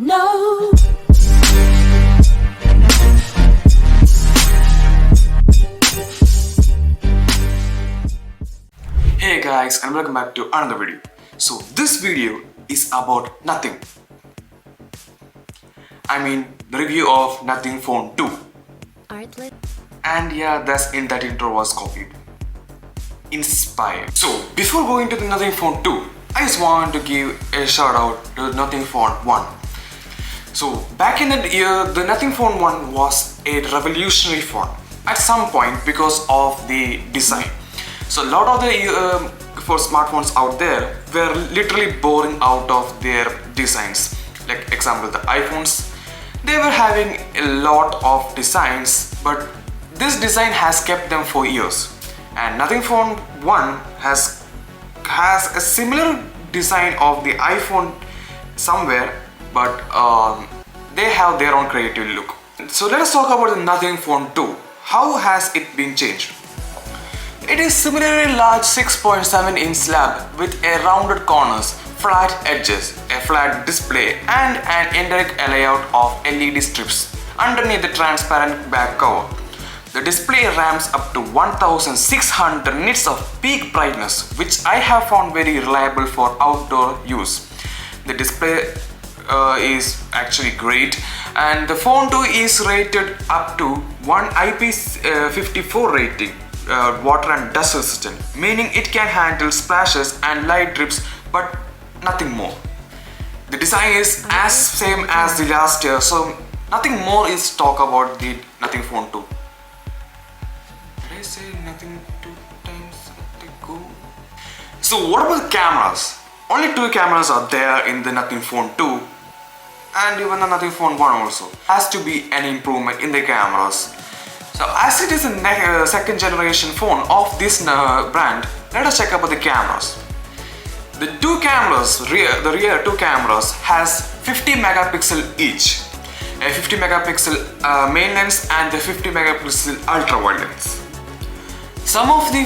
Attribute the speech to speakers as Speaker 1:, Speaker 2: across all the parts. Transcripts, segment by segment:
Speaker 1: No.
Speaker 2: Hey guys, and welcome back to another video. So this video is about nothing. I mean the review of Nothing Phone 2.
Speaker 1: Artlet.
Speaker 2: And yeah, that's in that intro was copied. Inspired. So before going to the Nothing Phone 2, I just want to give a shout out to Nothing Phone 1. So back in the year, the Nothing Phone 1 was a revolutionary phone at some point because of the design. So a lot of the for smartphones out there were literally boring out of their designs. Like example, the iPhones, they were having a lot of designs, but this design has kept them for years. And Nothing Phone 1 has a similar design of the iPhone somewhere, but they have their own creative look. So let us talk about the Nothing Phone 2. How has it been changed? It is similarly large 6.7-inch slab with a rounded corners, flat edges, a flat display and an indirect layout of LED strips underneath the transparent back cover. The display ramps up to 1600 nits of peak brightness, which I have found very reliable for outdoor use. The display is actually great, and the Phone 2 is rated up to 1 IP54 rating, water and dust resistant, meaning it can handle splashes and light drips, but nothing more. The design is as same as the last year, so nothing more is talk about the Nothing Phone 2. Did I say nothing 2 times ago? So what about the cameras? Only 2 cameras are there in the Nothing Phone 2, and even the Nothing Phone 1 also. Has to be an improvement in the cameras. So as it is a second generation phone of this brand, let us check about the cameras. The the rear 2 cameras has 50 megapixel each. A 50 megapixel main lens and the 50 megapixel ultra wide lens. Some of the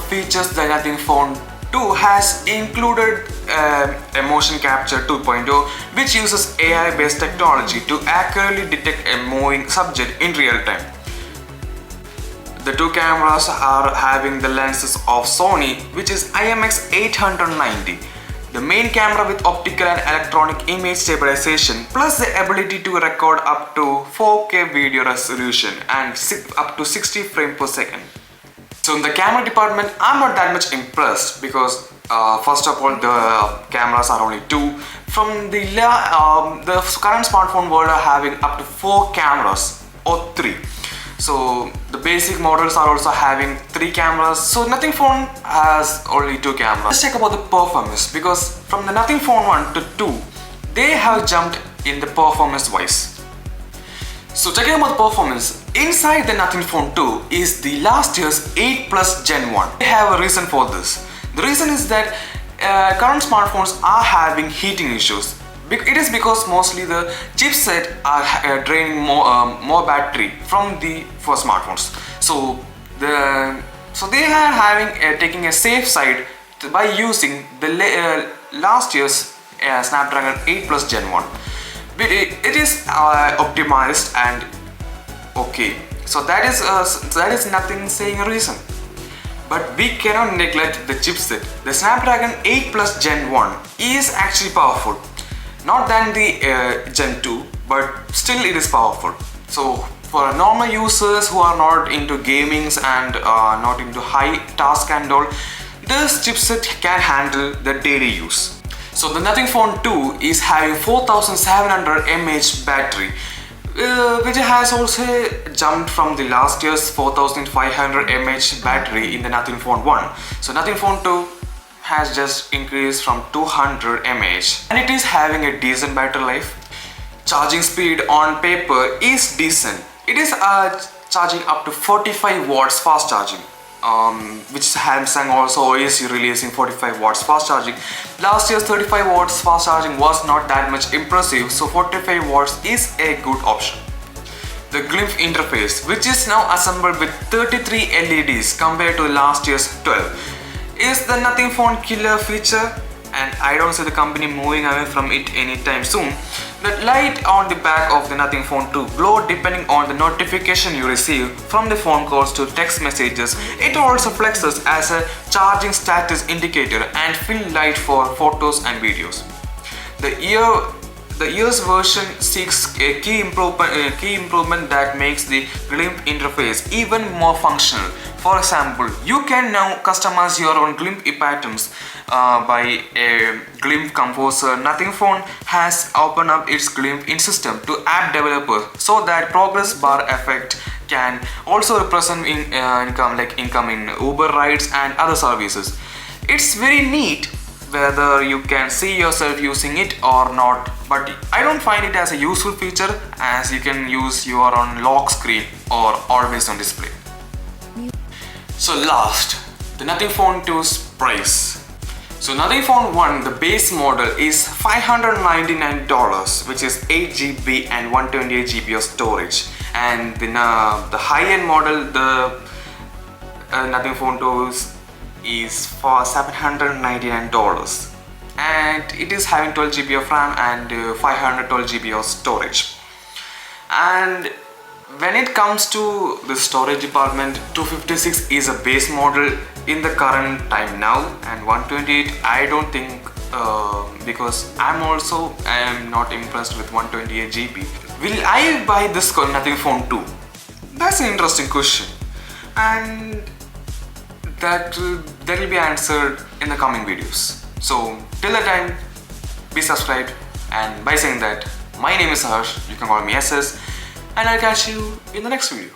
Speaker 2: features the Nothing Phone 2 has included a motion capture 2.0, which uses AI based technology to accurately detect a moving subject in real time. The 2 cameras are having the lenses of Sony, which is IMX890. The main camera with optical and electronic image stabilization, plus the ability to record up to 4K video resolution and up to 60 frames per second. So in the camera department, I'm not that much impressed because first of all, the cameras are only 2. From the current smartphone world are having up to 4 cameras or 3. So the basic models are also having 3 cameras. So Nothing Phone has only 2 cameras. Let's check about the performance, because from the Nothing Phone 1 to 2, they have jumped in the performance wise. So checking about the performance, inside the Nothing Phone 2 is the last year's 8 Plus Gen 1. They have a reason for this. The reason is that current smartphones are having heating issues. It is because mostly the chipset are draining more battery from the smartphones. So they are having taking a safe side by using the last year's Snapdragon 8 Plus Gen 1. But it is optimized and okay. So that is nothing saying a reason. But we cannot neglect the chipset. The Snapdragon 8 Plus Gen 1 is actually powerful. Not than the Gen 2, but still it is powerful. So for normal users who are not into gamings and not into high task and all, this chipset can handle the daily use. So the Nothing Phone 2 is having 4700 mAh battery, which has also jumped from the last year's 4500 mAh battery in the Nothing Phone 1. So Nothing Phone 2 has just increased from 200 mAh, and it is having a decent battery life. Charging speed on paper is decent. It is charging up to 45 watts fast charging, which Samsung also is releasing 45 watts fast charging. Last year's 35 watts fast charging was not that much impressive, so 45 watts is a good option. The Glimpse interface, which is now assembled with 33 LEDs compared to last year's 12, is the Nothing Phone killer feature, and I don't see the company moving away from it anytime soon. The light on the back of the Nothing Phone 2 glow depending on the notification you receive from the phone calls to text messages. It also flexes as a charging status indicator and fill light for photos and videos. The year's version seeks a key improvement that makes the GLIMP interface even more functional. For example, you can now customize your own GLIMP patterns by a GLIMP composer. Nothing Phone has opened up its GLIMP in system to app developers so that progress bar effect can also represent income in Uber rides and other services. It's very neat whether you can see yourself using it or not, but I don't find it as a useful feature as you can use your own lock screen or always on display. So last, the Nothing Phone 2's price. So Nothing Phone 1, the base model is $599, which is 8GB and 128GB of storage, and the high-end model, the Nothing Phone 2 is for $799, and it is having 12GB of RAM and 512GB of storage. And when it comes to the storage department, 256 is a base model in the current time now, and 128 I don't think, because I am not impressed with 128GB. Will I buy this Nothing Phone 2? That's an interesting question, and that will be answered in the coming videos. So till that time, be subscribed, and by saying that, my name is Saharsh, you can call me SS, and I'll catch you in the next video.